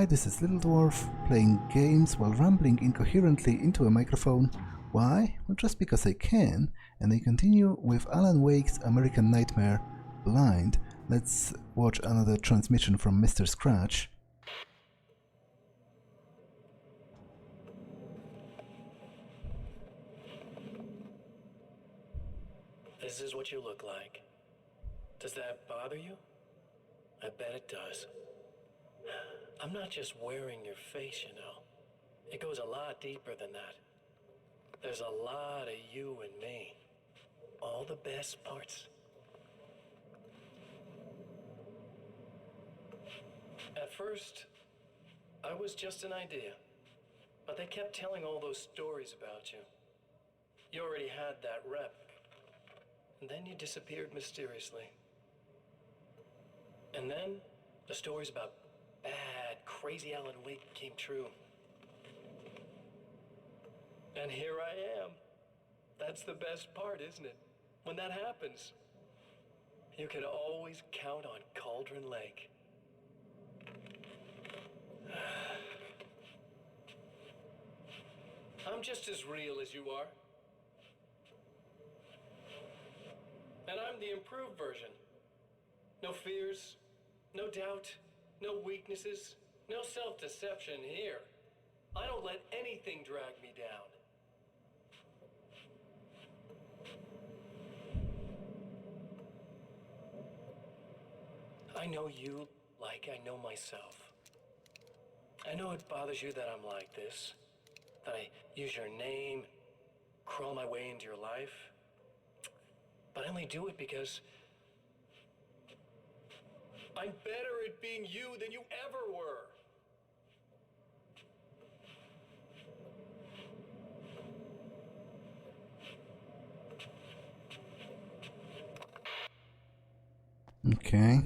Hi, this is Little Dwarf, playing games while rambling incoherently into a microphone. Why? Well, just because I can, and I continue with Alan Wake's American Nightmare, Blind. Let's watch another transmission from Mr. Scratch. This is what you look like. Does that bother you? I bet it does. I'm not just wearing your face, you know. It goes a lot deeper than that. There's a lot of you and me. All the best parts. At first, I was just an idea. But they kept telling all those stories about you. You already had that rep. And then you disappeared mysteriously. And then the stories about bad, crazy Alan Wake came true. And here I am. That's the best part, isn't it? When that happens, you can always count on Cauldron Lake. I'm just as real as you are. And I'm the improved version. No fears, no doubt, no weaknesses, no self-deception here. I don't let anything drag me down. I know you like I know myself. I know it bothers you that I'm like this, that I use your name, crawl my way into your life. But I only do it because I'm better at being you than you ever were. Okay.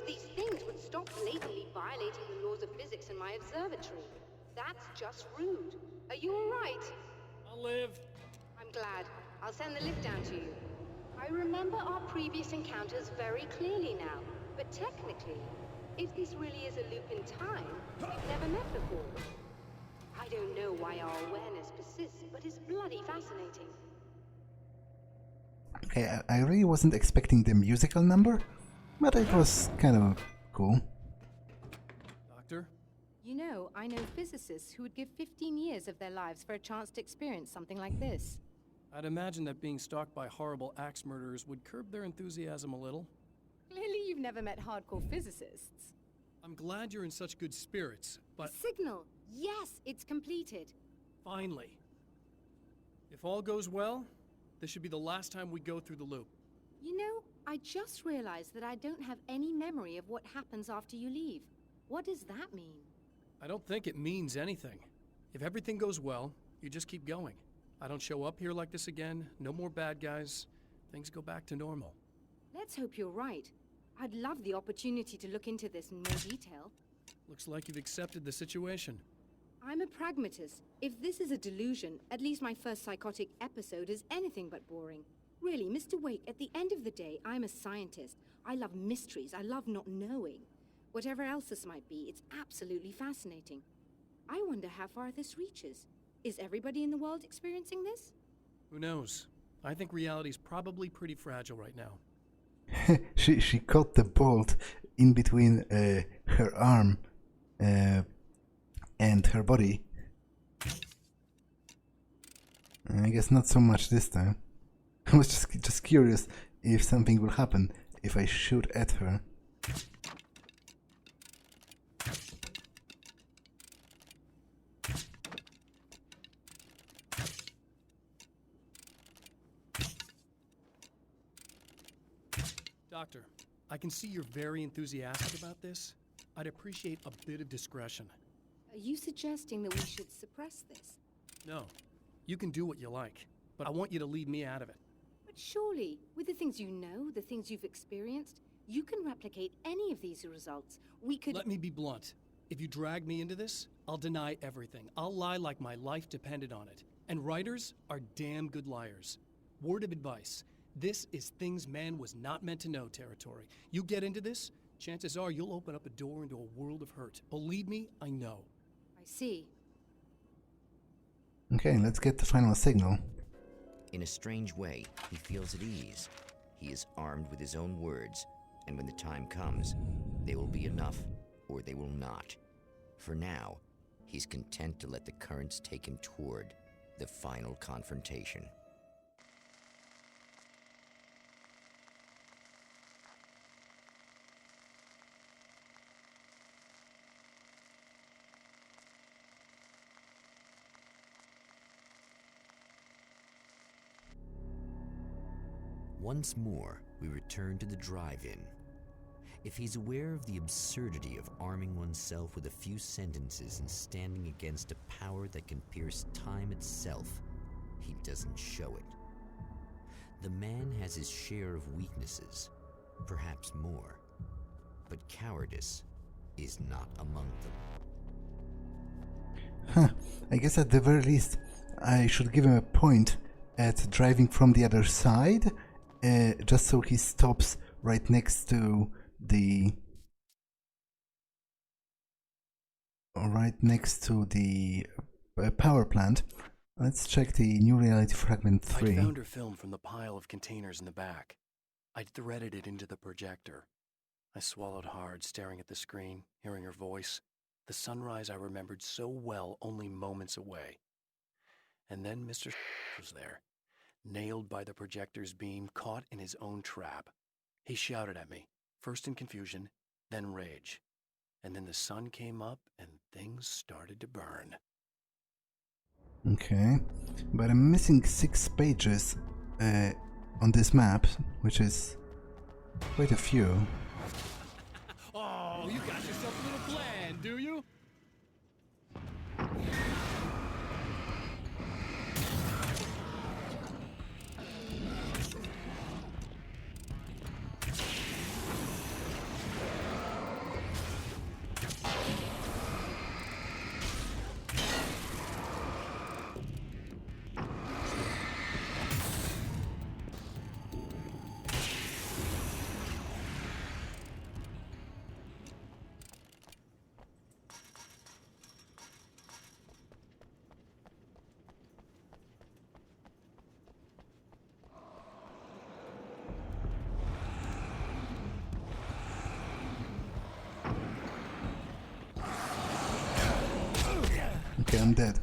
These things would stop blatantly violating the laws of physics in my observatory. That's just rude. Are you all right? I'll live. I'm glad. I'll send the lift down to you. I remember our previous encounters very clearly now, but technically, if this really is a loop in time, we've never met before. I don't know why our awareness persists, but it's bloody fascinating. Okay, I really wasn't expecting the musical number, but it was kind of cool. Doctor? You know, I know physicists who would give 15 years of their lives for a chance to experience something like this. I'd imagine that being stalked by horrible axe murderers would curb their enthusiasm a little. Clearly you've never met hardcore physicists. I'm glad you're in such good spirits, but Signal! Yes, it's completed. finally. If all goes well, this should be the last time we go through the loop. You know, I just realized that I don't have any memory of what happens after you leave. What does that mean? I don't think it means anything. If everything goes well, you just keep going. I don't show up here like this again, no more bad guys. Things go back to normal. Let's hope you're right. I'd love the opportunity to look into this in more detail. Looks like you've accepted the situation. I'm a pragmatist. If this is a delusion, at least my first psychotic episode is anything but boring. Really, Mr. Wake, at the end of the day, I'm a scientist. I love mysteries. I love not knowing. Whatever else this might be, it's absolutely fascinating. I wonder how far this reaches. Is everybody in the world experiencing this? Who knows? I think reality's probably pretty fragile right now. she caught the bolt in between her arm and her body. I guess not so much this time. I was just curious if something will happen if I shoot at her. Doctor, I can see you're very enthusiastic about this. I'd appreciate a bit of discretion. Are you suggesting that we should suppress this? No, you can do what you like, but I want you to leave me out of it. But surely, with the things you know, the things you've experienced, you can replicate any of these results. We could— Let me be blunt. If you drag me into this, I'll deny everything. I'll lie like my life depended on it. And writers are damn good liars. Word of advice. This is things man was not meant to know territory. You get into this, chances are you'll open up a door into a world of hurt. Believe me, I know. I see. Okay, let's get the final signal. In a strange way, he feels at ease. He is armed with his own words, and when the time comes, they will be enough, or they will not. For now, he's content to let the currents take him toward the final confrontation. Once more, we return to the drive-in. If he's aware of the absurdity of arming oneself with a few sentences and standing against a power that can pierce time itself, he doesn't show it. The man has his share of weaknesses, perhaps more, but cowardice is not among them. Huh, I guess at the very least, I should give him a point at driving from the other side. Just so he stops right next to the power plant. Let's check the new reality fragment 3. I found her film from the pile of containers in the back. I threaded it into the projector. I swallowed hard, staring at the screen, hearing her voice. The sunrise I remembered so well, only moments away. And then Mr. was there. Nailed by the projector's beam, caught in his own trap. He shouted at me, first in confusion, then rage. And then the sun came up and things started to burn. Okay, but I'm missing 6 pages on this map, which is quite a few. Oh, you got yourself a little plan, do you? Okay, I'm dead.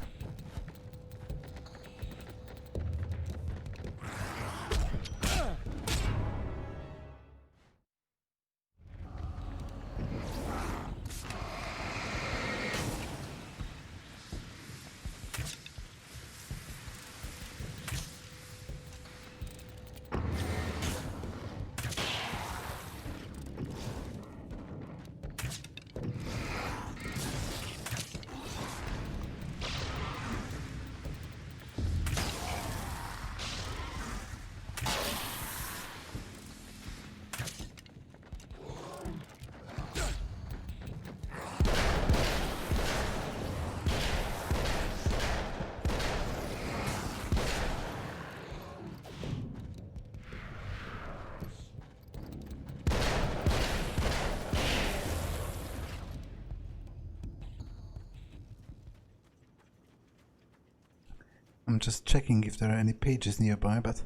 I'm just checking if there are any pages nearby, but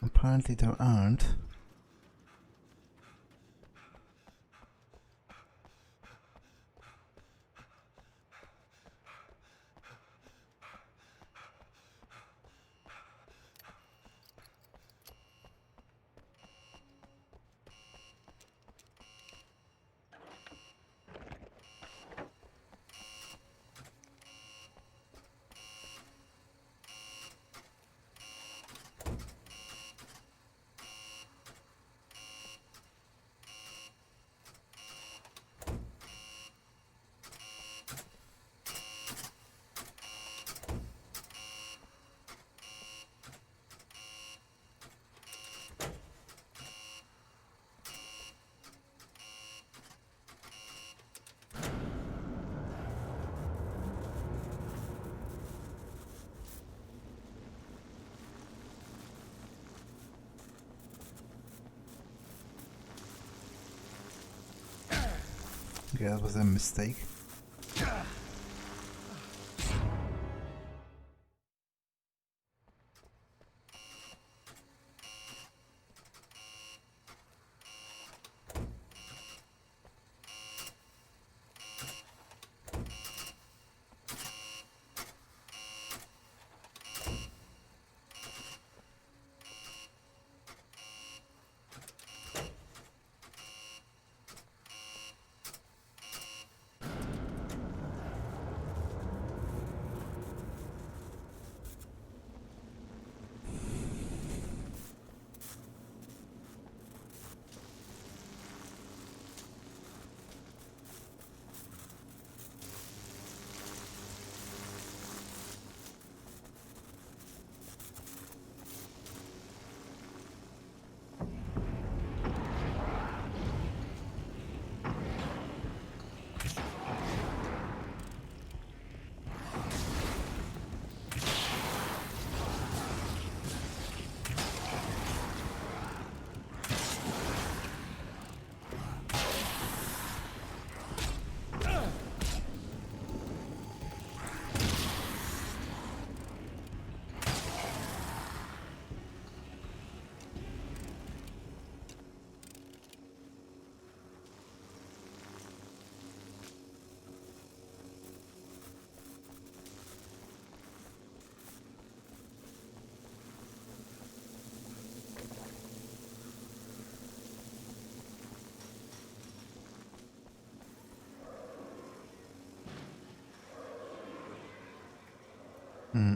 apparently there aren't. Yeah, that was a mistake.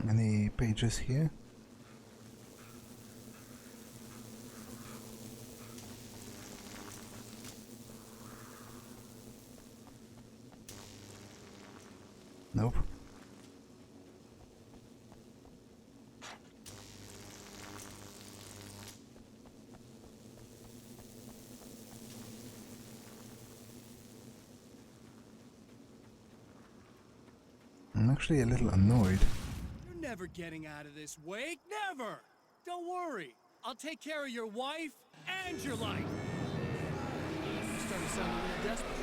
Any pages here? Nope. I'm actually a little annoyed. You're never getting out of this, Wake. Never! Don't worry. I'll take care of your wife and your life. You're starting to sound a little desperate.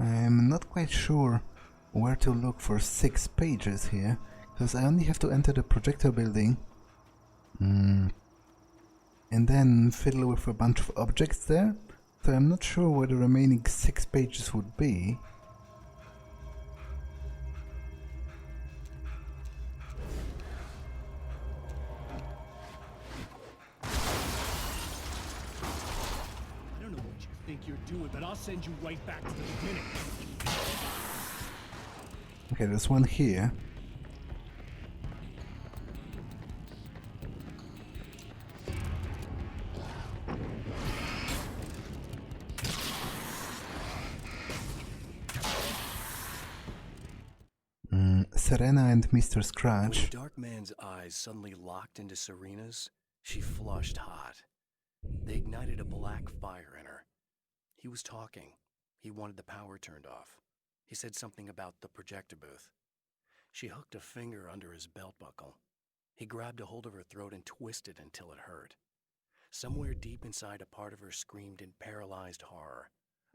I'm not quite sure where to look for 6 pages here, because I only have to enter the projector building and then fiddle with a bunch of objects there, so I'm not sure where the remaining 6 pages would be. I don't know what you think you're doing, but I'll send you right back to the beginning. Okay, there's one here. Serena and Mr. Scratch. When the dark man's eyes suddenly locked into Serena's, she flushed hot. They ignited a black fire in her. He was talking. He wanted the power turned off. He said something about the projector booth. She hooked a finger under his belt buckle. He grabbed a hold of her throat and twisted until it hurt. Somewhere deep inside, a part of her screamed in paralyzed horror,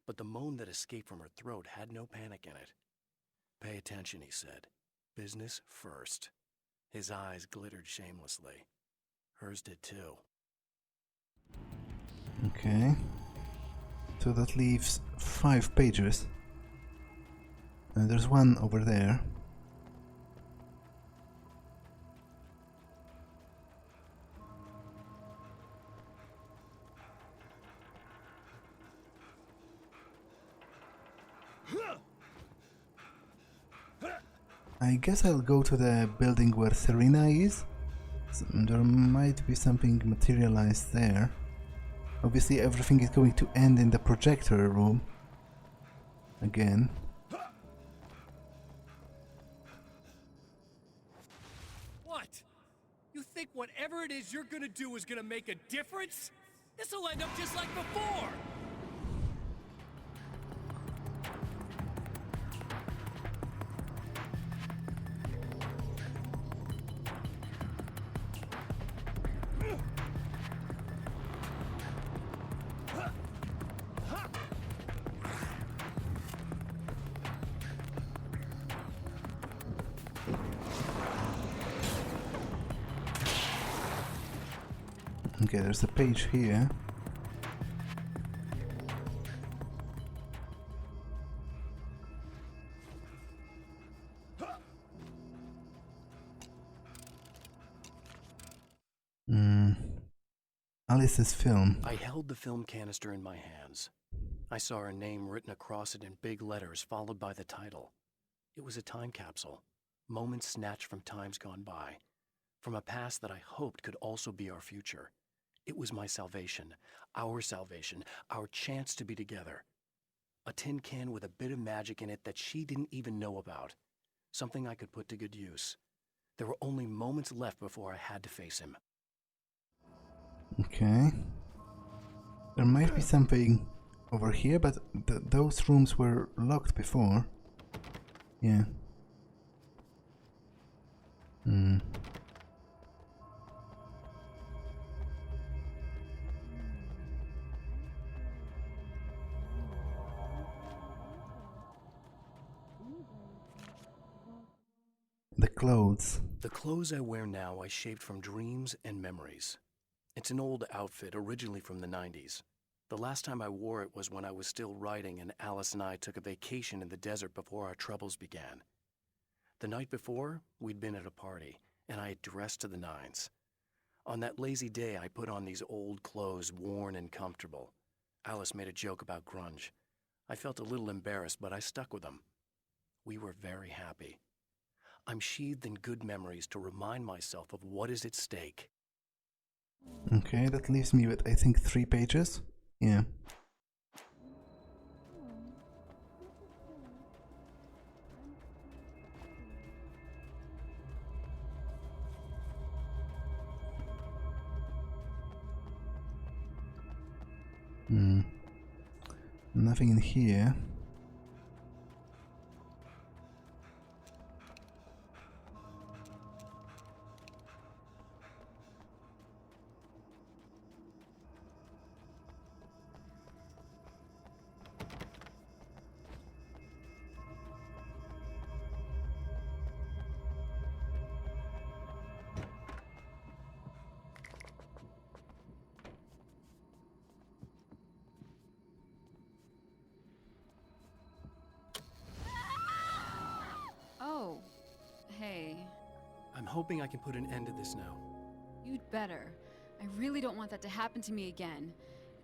but the moan that escaped from her throat had no panic in it. "Pay attention," he said. "Business first." His eyes glittered shamelessly. Hers did too. Okay. So that leaves 5 pages. And there's one over there. I guess I'll go to the building where Serena is. There might be something materialized there. Obviously everything is going to end in the projector room. Again. What? You think whatever it is you're gonna do is gonna make a difference? This'll end up just like before! Okay, there's a page here. Alice's film. I held the film canister in my hands. I saw her name written across it in big letters, followed by the title. It was a time capsule, moments snatched from times gone by, from a past that I hoped could also be our future. It was my salvation, our chance to be together. A tin can with a bit of magic in it that she didn't even know about. Something I could put to good use. There were only moments left before I had to face him. Okay. There might be something over here, but those rooms were locked before. Yeah. The clothes. The clothes I wear now I shaped from dreams and memories. It's an old outfit, originally from the 90s. The last time I wore it was when I was still writing and Alice and I took a vacation in the desert before our troubles began. The night before, we'd been at a party, and I had dressed to the nines. On that lazy day, I put on these old clothes, worn and comfortable. Alice made a joke about grunge. I felt a little embarrassed, but I stuck with them. We were very happy. I'm sheathed in good memories to remind myself of what is at stake. Okay, that leaves me with, I think, 3 pages. Yeah. Nothing in here. Oh, hey. I'm hoping I can put an end to this now. You'd better. I really don't want that to happen to me again.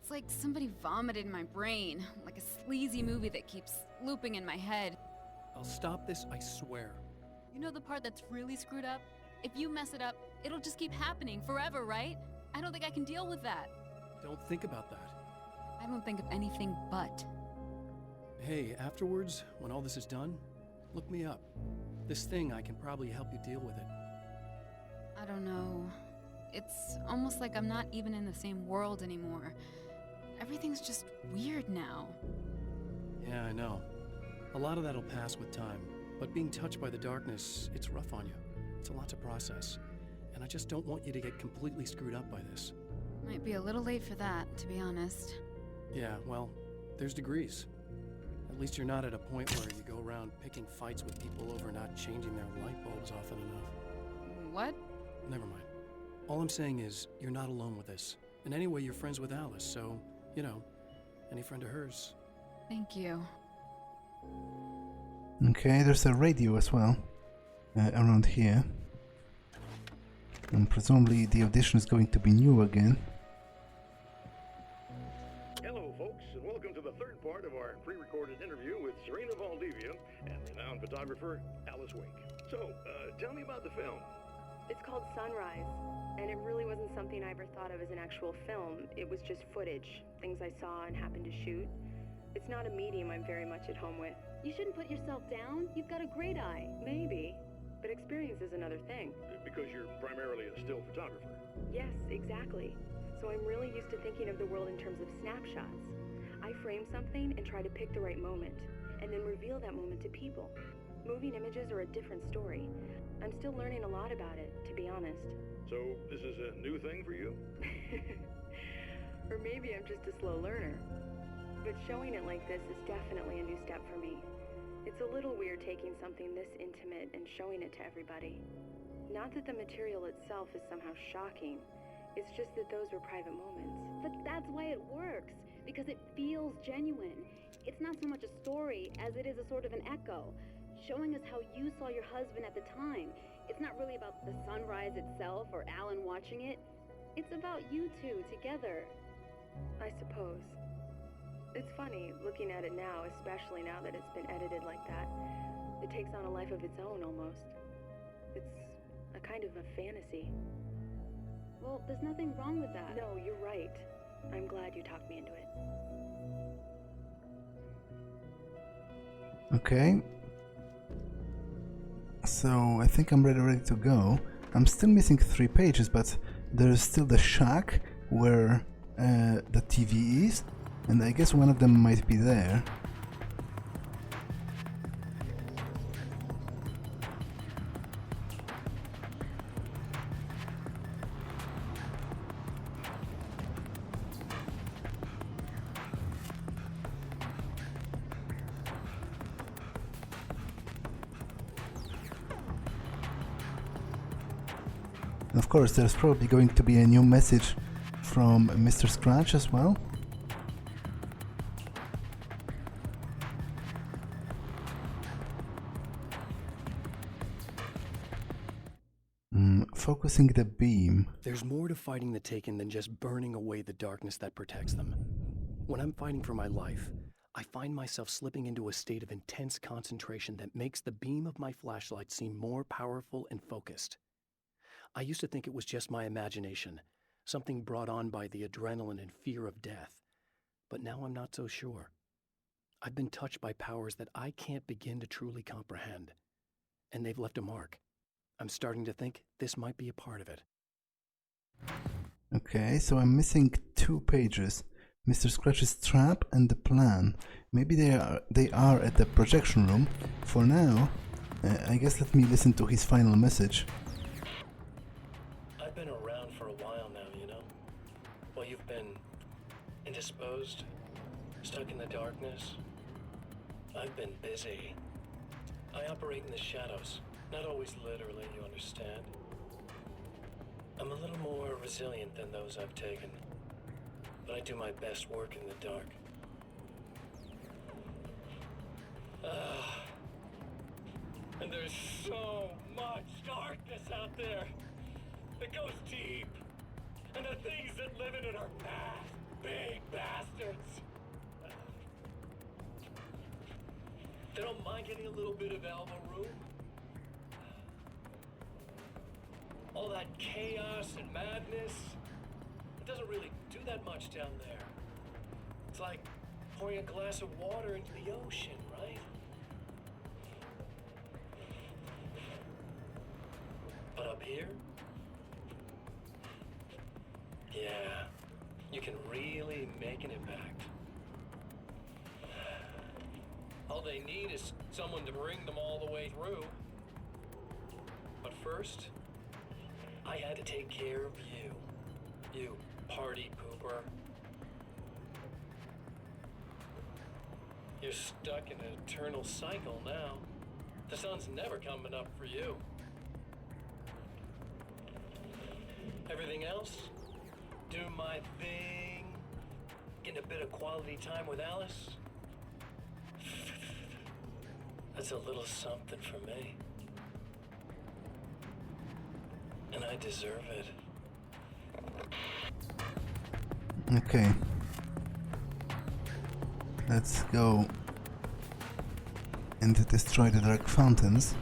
It's like somebody vomited in my brain, like a sleazy movie that keeps looping in my head. I'll stop this, I swear. You know the part that's really screwed up? If you mess it up, it'll just keep happening forever, right? I don't think I can deal with that. Don't think about that. I don't think of anything but. Hey, afterwards, when all this is done, look me up. This thing, I can probably help you deal with it. I don't know. It's almost like I'm not even in the same world anymore. Everything's just weird now. Yeah, I know. A lot of that'll pass with time, but being touched by the darkness, it's rough on you. It's a lot to process, and I just don't want you to get completely screwed up by this. Might be a little late for that, to be honest. Yeah, well, there's degrees. At least you're not at a point where you go around picking fights with people over not changing their light bulbs often enough. What? Never mind. All I'm saying is, you're not alone with this. And anyway, you're friends with Alice, so, you know, any friend of hers. Thank you. Okay, there's a radio as well around here. And presumably the audition is going to be new again. Hello, folks, and welcome to the third part of our pre-recorded interview with Serena Valdivia and renowned photographer Alice Wake. So, tell me about the film. It's called Sunrise, and it really wasn't something I ever thought of as an actual film. It was just footage, things I saw and happened to shoot. It's not a medium I'm very much at home with. You shouldn't put yourself down. You've got a great eye. Maybe, but experience is another thing. Because you're primarily a still photographer. Yes, exactly. So I'm really used to thinking of the world in terms of snapshots. I frame something and try to pick the right moment, and then reveal that moment to people. Moving images are a different story. I'm still learning a lot about it, to be honest. So, this is a new thing for you? Or maybe I'm just a slow learner. But showing it like this is definitely a new step for me. It's a little weird taking something this intimate and showing it to everybody. Not that the material itself is somehow shocking. It's just that those were private moments. But that's why it works, because it feels genuine. It's not so much a story as it is a sort of an echo, showing us how you saw your husband at the time. It's not really about the sunrise itself or Alan watching it. It's about you two together. I suppose. It's funny, looking at it now, especially now that it's been edited like that. It takes on a life of its own, almost. It's a kind of a fantasy. Well, there's nothing wrong with that. No, you're right. I'm glad you talked me into it. Okay. So I think I'm ready to go. I'm still missing 3 pages, but there's still the shack where the TV is, and I guess one of them might be there. Of course, there's probably going to be a new message from Mr. Scratch as well. Focusing the beam. There's more to fighting the Taken than just burning away the darkness that protects them. When I'm fighting for my life, I find myself slipping into a state of intense concentration that makes the beam of my flashlight seem more powerful and focused. I used to think it was just my imagination, something brought on by the adrenaline and fear of death. But now I'm not so sure. I've been touched by powers that I can't begin to truly comprehend. And they've left a mark. I'm starting to think this might be a part of it. Okay, so I'm missing 2 pages. Mr. Scratch's trap and the plan. Maybe they are at the projection room. For now, I guess let me listen to his final message. I've been around for a while now, you know? While you've been indisposed, stuck in the darkness, I've been busy. I operate in the shadows, not always literally, you understand? I'm a little more resilient than those I've taken, but I do my best work in the dark. And there's so much darkness out there. It goes deep. And the things that live in it are bad, big bastards. They don't mind getting a little bit of elbow room. All that chaos and madness, it doesn't really do that much down there. It's like pouring a glass of water into the ocean, right? But up here, yeah, you can really make an impact. All they need is someone to bring them all the way through. But first, I had to take care of you. You party pooper. You're stuck in an eternal cycle now. The sun's never coming up for you. Everything else? Do my thing. Getting a bit of quality time with Alice. That's a little something for me. And I deserve it. Okay. Let's go and destroy the dark fountains.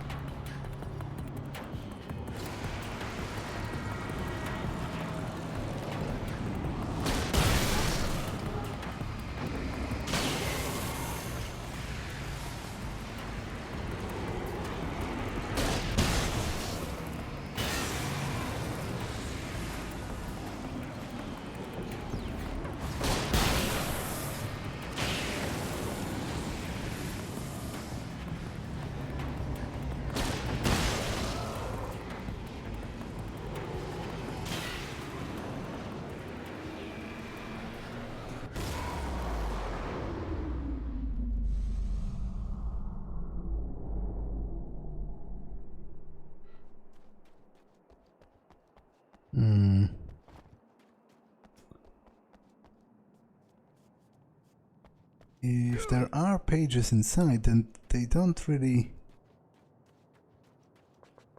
If there are pages inside, then they don't really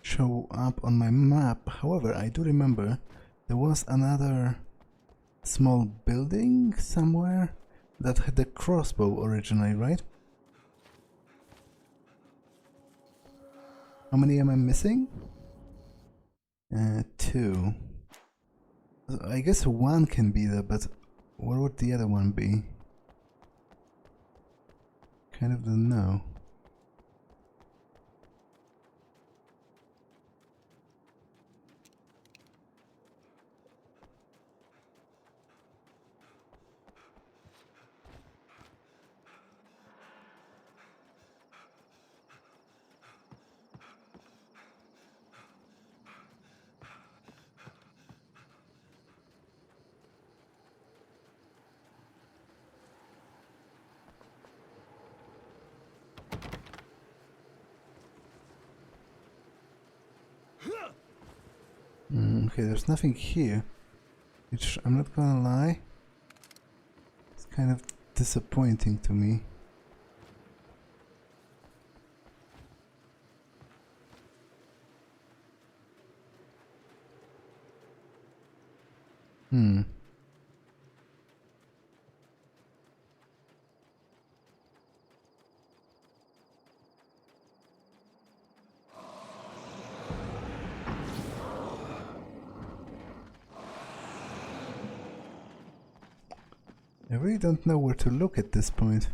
show up on my map. However, I do remember there was another small building somewhere that had a crossbow originally, right? How many am I missing? 2. I guess 1 can be there, but where would the other one be? Kind of don't know. Okay, there's nothing here, which I'm not gonna lie, it's kind of disappointing to me. I really don't know where to look at this point.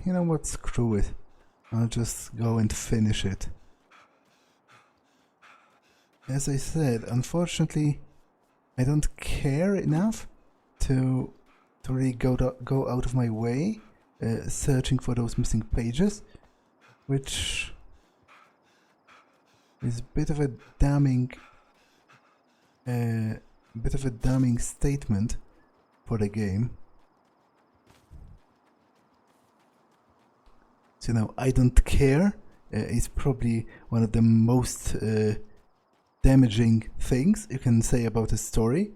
You know what, screw it. I'll just go and finish it. As I said, unfortunately, I don't care enough to really go out of my way searching for those missing pages, which is a bit of a damning statement for the game. So now I don't care is probably one of the most damaging things you can say about a story.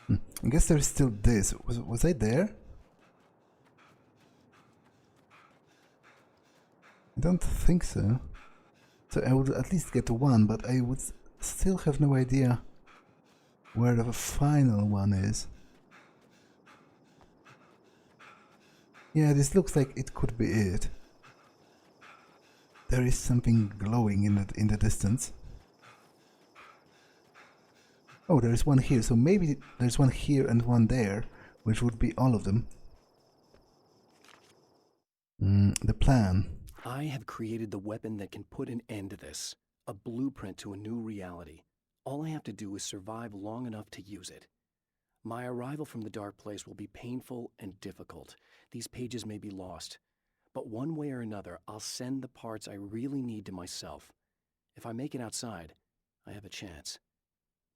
I guess there's still this. Was I there? I don't think so. So I would at least get one, but I would still have no idea where the final one is. Yeah, this looks like it could be it. There is something glowing in the distance. Oh, there is one here, so maybe there's one here and one there, which would be all of them. The plan. I have created the weapon that can put an end to this. A blueprint to a new reality. All I have to do is survive long enough to use it. My arrival from the dark place will be painful and difficult. These pages may be lost. But one way or another, I'll send the parts I really need to myself. If I make it outside, I have a chance.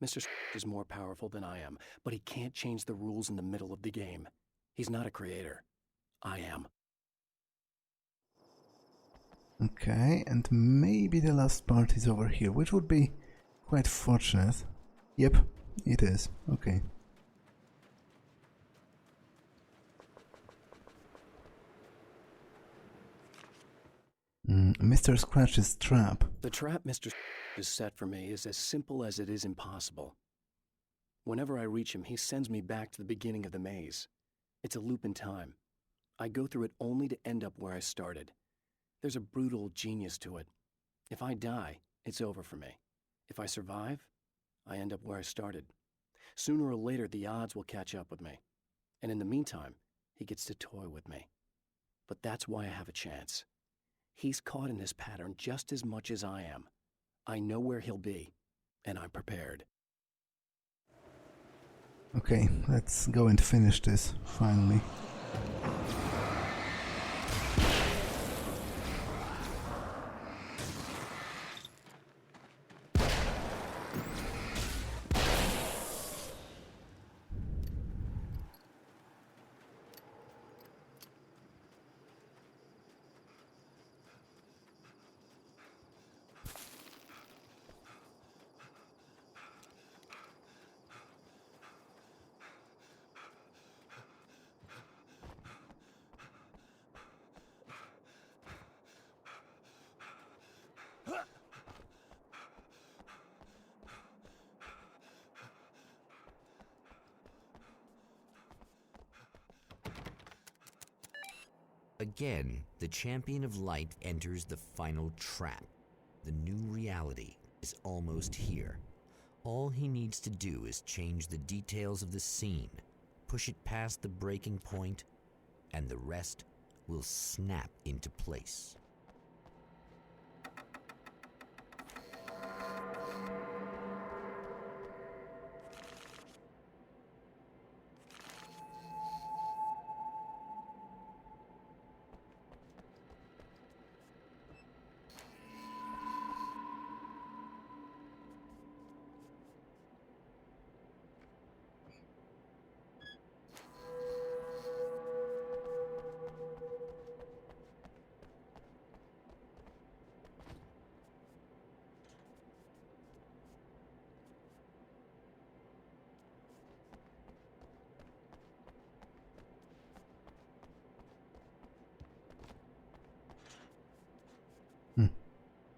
Mr. is more powerful than I am, but he can't change the rules in the middle of the game. He's not a creator. I am. Okay, and maybe the last part is over here, which would be quite fortunate. Yep, it is. Okay. Mr. Scratch's trap. The trap Mr. is set for me is as simple as it is impossible. Whenever I reach him, he sends me back to the beginning of the maze. It's a loop in time. I go through it only to end up where I started. There's a brutal genius to it. If I die, it's over for me. If I survive, I end up where I started. Sooner or later, the odds will catch up with me. And in the meantime, he gets to toy with me. But that's why I have a chance. He's caught in this pattern just as much as I am. I know where he'll be, and I'm prepared. Okay, let's go and finish this, finally. Again, the champion of light enters the final trap. The new reality is almost here. All he needs to do is change the details of the scene, push it past the breaking point, and the rest will snap into place.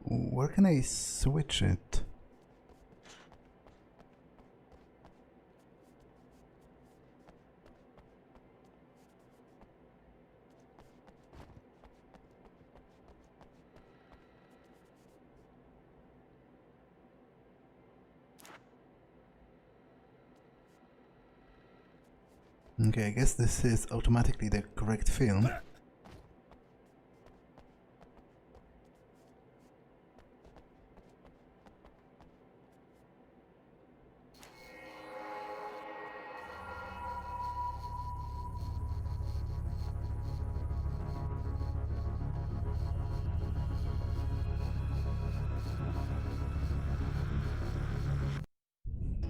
Where can I switch it? Okay, I guess this is automatically the correct film.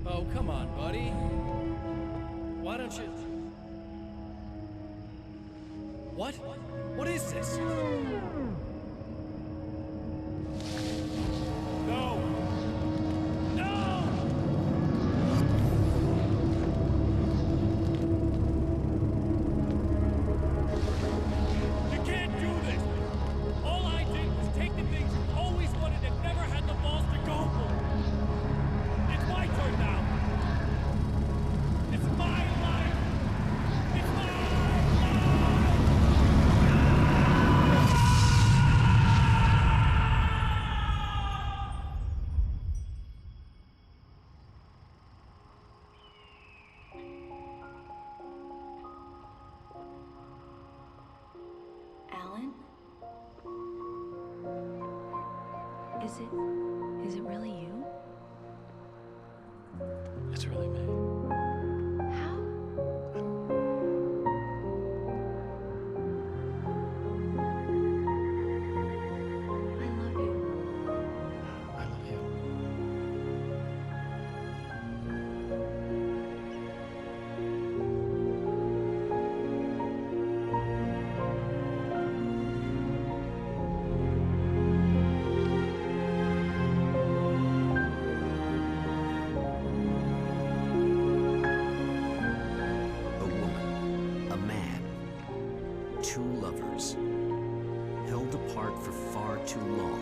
Oh, come on, buddy. Why don't you... What? What is this? No! No! You can't do this! All I did was take the things you always wanted and never had the balls to go for. It's my turn now. It's my life. It's my life. Alan? Is it really you? It's really me. How? I love you. I love you. A woman, a man, two lovers, held apart for far too long,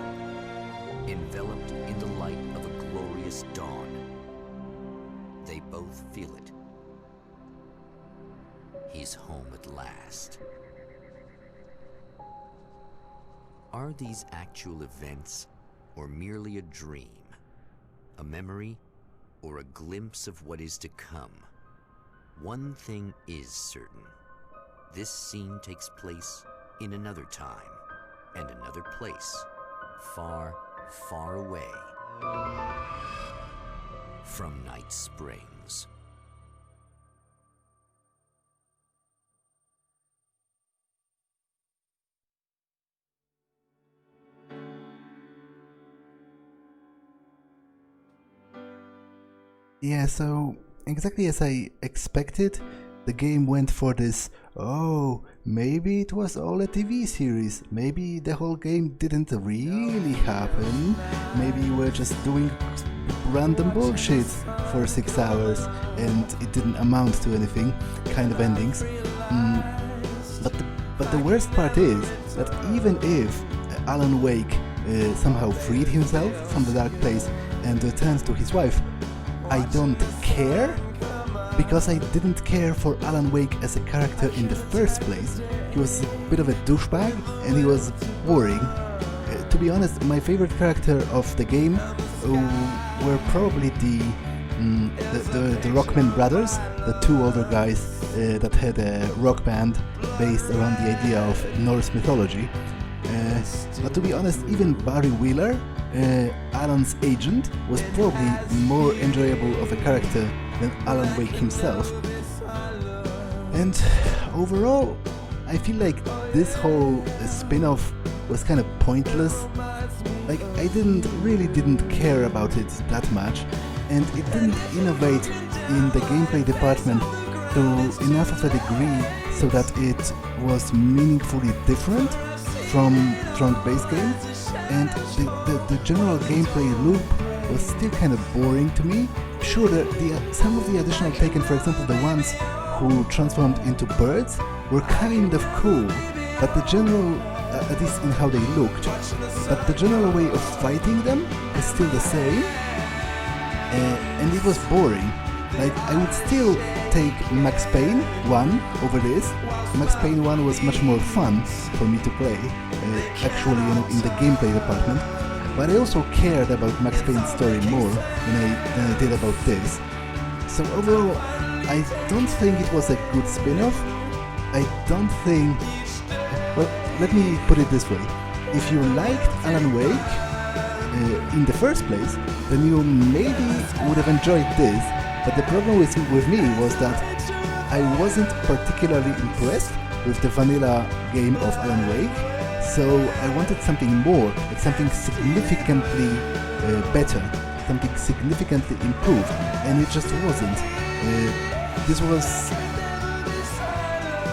enveloped in the light of a glorious dawn. They both feel it. He's home at last. Are these actual events, or merely a dream? A memory, or a glimpse of what is to come? One thing is certain. This scene takes place in another time and another place, far, far away from Night Springs. Yeah, so exactly as I expected, the game went for this, oh, maybe it was all a TV series, maybe the whole game didn't really happen, maybe we're just doing random bullshit for 6 hours and it didn't amount to anything, kind of endings. But the worst part is that even if Alan Wake somehow freed himself from the dark place and returned to his wife, I don't care, because I didn't care for Alan Wake as a character in the first place. He was a bit of a douchebag and he was boring. To be honest, my favorite character of the game were probably the Rockman brothers, the two older guys that had a rock band based around the idea of Norse mythology. But to be honest, even Barry Wheeler, Alan's agent, was probably more enjoyable of a character than Alan Wake himself. And overall, I feel like this whole spin-off was kind of pointless. Like, I really didn't care about it that much, and it didn't innovate in the gameplay department to enough of a degree so that it was meaningfully different from the base game, and the general gameplay loop was still kind of boring to me. Sure, some of the additional taken, for example the ones who transformed into birds, were kind of cool, but the general, at least in how they looked, but the general way of fighting them is still the same, and it was boring. Like, I would still take Max Payne 1 over this. Max Payne 1 was much more fun for me to play, actually in the gameplay department, but I also cared about Max Payne's story more than I did about this. So overall, I don't think it was a good spin-off. I don't think... Well, let me put it this way. If you liked Alan Wake in the first place, then you maybe would have enjoyed this. But the problem with me was that I wasn't particularly impressed with the vanilla game of Alan Wake, so I wanted something more, like something significantly better. something significantly improved, and it just wasn't. This was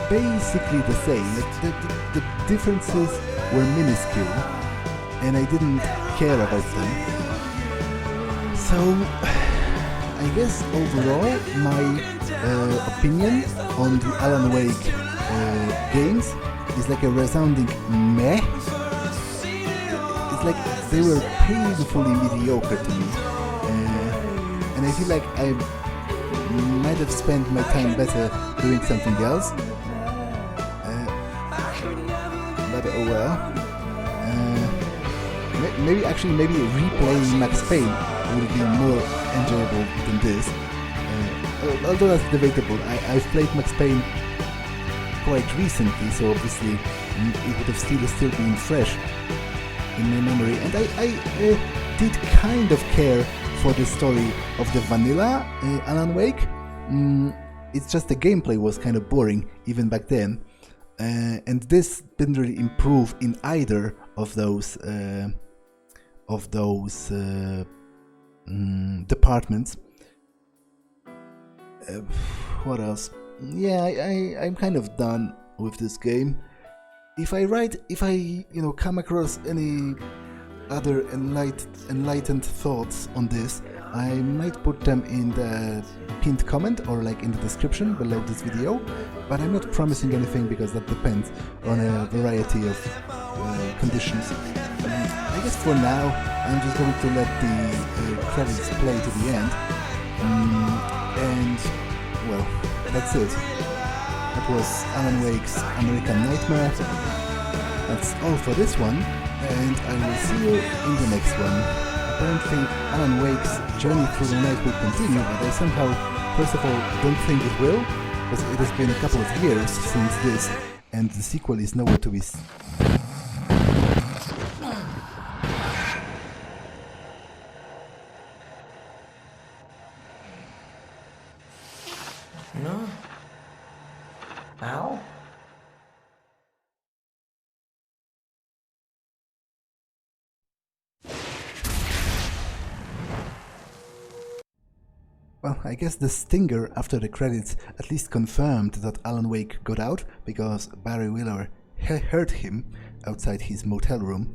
basically the same. The differences were minuscule, and I didn't care about them. So, I guess overall, my opinion on the Alan Wake games is like a resounding meh. It's like they were painfully mediocre to me, and I feel like I might have spent my time better doing something else. But oh well. Maybe replaying Max Payne would be more enjoyable than this. Although that's debatable. I've played Max Payne quite recently, so obviously it would have still been fresh in my memory. And I did kind of care for the story of the vanilla Alan Wake. It's just the gameplay was kind of boring even back then. And this didn't really improve in either of those departments. What else? Yeah, I'm kind of done with this game. If I come across any other enlightened thoughts on this, I might put them in the pinned comment or like in the description below this video, but I'm not promising anything because that depends on a variety of conditions. I guess for now I'm just going to let the credits play to the end, and well, that's it. That was Alan Wake's American Nightmare. That's all for this one, and I will see you in the next one. Apparently Alan Wake's journey through the night will continue, but I somehow, first of all, don't think it will, because it has been a couple of years since this, and the sequel is nowhere to be seen. No? Ow? Well, I guess the stinger after the credits at least confirmed that Alan Wake got out, because Barry Wheeler heard him outside his motel room.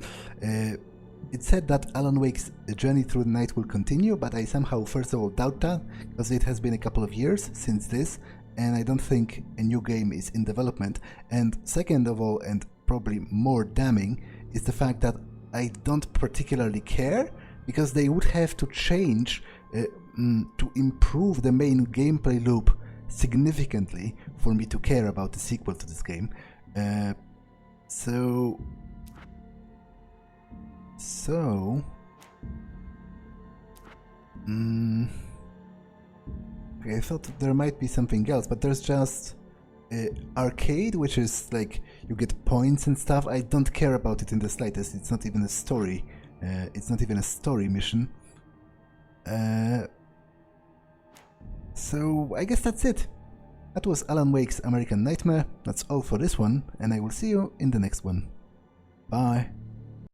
It said that Alan Wake's journey through the night will continue, but I somehow first of all doubt that, because it has been a couple of years since this, and I don't think a new game is in development. And second of all, and probably more damning, is the fact that I don't particularly care, because they would have to change to improve the main gameplay loop significantly for me to care about the sequel to this game. I thought there might be something else, but there's just arcade, which is like you get points and stuff. I don't care about it in the slightest. It's not even a story. It's not even a story mission. So I guess that's it. That was Alan Wake's American Nightmare. That's all for this one, and I will see you in the next one. Bye.